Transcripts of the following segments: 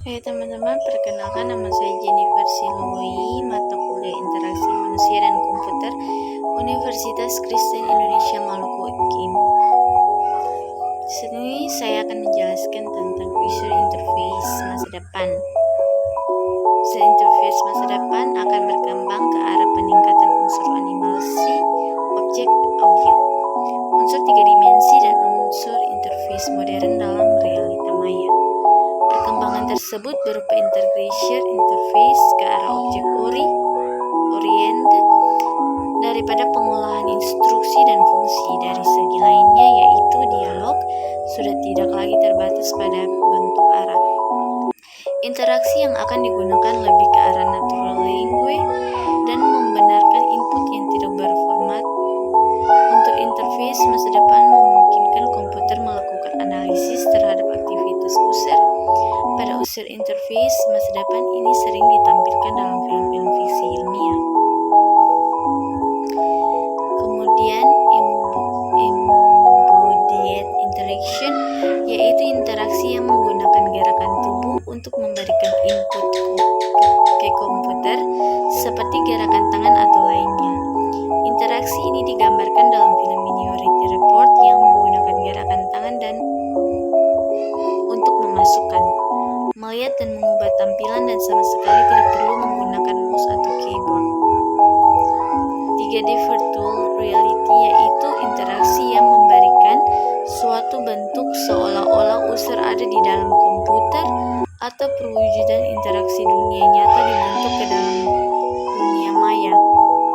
Hai teman-teman, perkenalkan nama saya Jennifer Siloi, mata kuliah interaksi manusia dan komputer, Universitas Kristen Indonesia Maluku UKIM. Di sini saya akan menjelaskan tentang user interface masa depan. User interface masa depan akan berkembang ke arah peningkatan unsur animasi, objek audio, unsur 3 dimensi dan unsur interface modern dalam realita maya. Perkembangan tersebut berupa integration interface ke arah object-oriented daripada pengolahan instruksi dan fungsi. Dari segi lainnya, yaitu dialog sudah tidak lagi terbatas pada bentuk arah. Interaksi yang akan digunakan lebih ke arah natural language dan membenarkan input yang tidak berformat. Untuk interface masa depan memungkinkan komputer melakukan analisis terhadap aktivitas user. Pada user interface masa depan ini sering ditampilkan dalam film-film fiksi ilmiah. Kemudian embodied interaction, yaitu interaksi yang menggunakan gerakan tubuh untuk memberikan input ke komputer seperti gerakan tangan atau lainnya. Interaksi ini digambarkan dalam film Minority Report yang menggunakan gerakan tangan dan untuk memasukkan, melihat dan mengubah tampilan dan sama sekali tidak perlu menggunakan mouse atau keyboard. 3D virtual reality, yaitu interaksi yang memberikan suatu bentuk seolah-olah user ada di dalam komputer atau perwujudan interaksi dunia nyata dibentuk ke dalam dunia maya.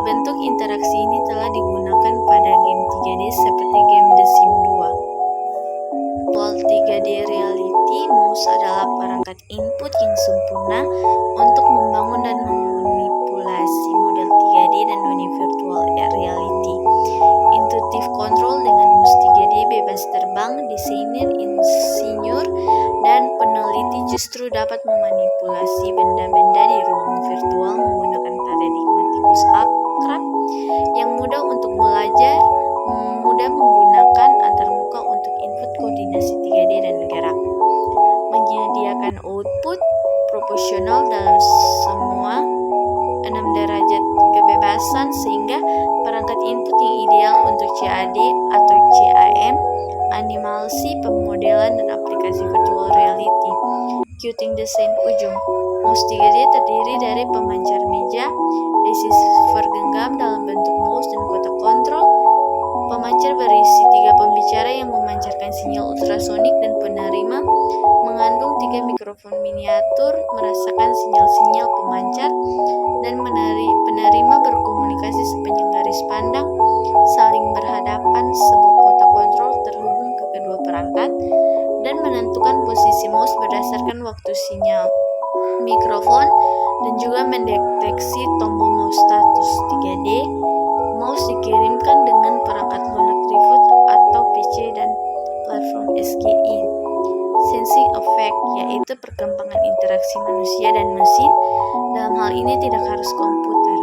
Bentuk interaksi ini telah digunakan pada game 3D seperti game The Sims 2. Virtual 3D reality, mouse adalah perangkat input yang sempurna untuk membangun dan memanipulasi model 3D dan dunia virtual reality. Intuitive control dengan mouse 3D bebas terbang, desainer, insinyur, dan peneliti justru dapat memanipulasi benda-benda di ruang virtual menggunakan paradigma tikus akrab yang mudah untuk belajar, mudah menggunakan antarmuka untuk input koordinasi 3D dan gerak, menyediakan output proporsional dalam semua 6 derajat kebebasan sehingga perangkat input yang ideal untuk CAD atau CAM, animasi, pemodelan, dan aplikasi virtual reality. Qting desain ujung. Mouse 3D terdiri dari pemancar meja, receiver genggam dalam bentuk mouse, dan kotak kontrol. Pemancar berisi 3 pembicara yang memancarkan sinyal ultrasonik dan penerima mengandung 3 mikrofon miniatur merasakan sinyal-sinyal pemancar, dan penerima berkomunikasi sepanjang garis pandang saling berhadapan. Sebuah kotak kontrol terhubung ke kedua perangkat dan menentukan posisi mouse berdasarkan waktu sinyal mikrofon, dan juga mendeteksi tombol mouse status 3D. Mouse dikirimkan dengan perangkat lunak reboot atau PC dan platform SGI. Sensing effect, yaitu perkembangan interaksi manusia dan mesin. Dalam hal ini tidak harus komputer.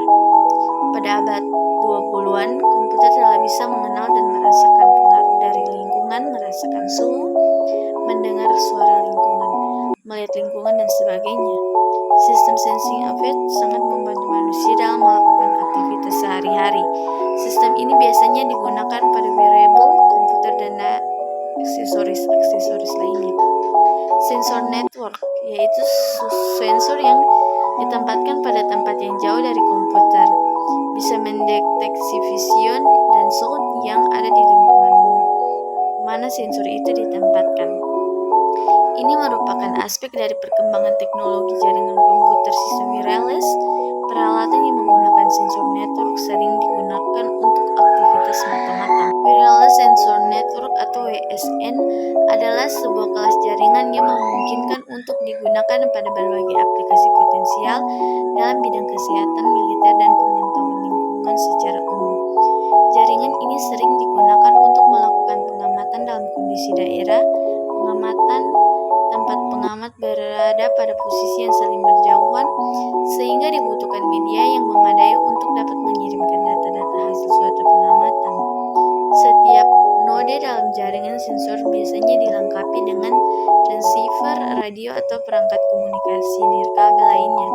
Pada abad 20-an, komputer telah bisa mengenal dan merasakan pengaruh dari lingkungan, merasakan suhu, mendengar suara lingkungan, melihat lingkungan, dan sebagainya. Sistem sensing effect sangat membantu manusia dalam melakukan aktivitas sehari-hari. Sistem ini biasanya digunakan pada wearable, komputer, dan aksesoris lainnya. Sensor network, yaitu sensor yang ditempatkan pada tempat yang jauh dari komputer, bisa mendeteksi vision dan sound yang ada di lingkungan mana sensor itu ditempatkan. Ini merupakan aspek dari perkembangan teknologi jaringan komputer sistem wireless. Peralatan yang menggunakan sensor network sering digunakan untuk aktivitas mata-mata. Wireless Sensor Network atau WSN adalah sebuah kelas jaringan yang memungkinkan untuk digunakan pada berbagai aplikasi potensial dalam bidang kesehatan, militer, dan pemantauan lingkungan secara umum. Jaringan ini sering digunakan untuk melakukan pengamatan dalam kondisi daerah, pengamatan tempat pengamat berada pada posisi yang saling berjauhan, sehingga dibutuhkan media yang memadai untuk dapat mengirimkan data-data hasil suatu pengamatan. Setiap Mode dalam jaringan sensor biasanya dilengkapi dengan transceiver, radio, atau perangkat komunikasi nirkabel lainnya.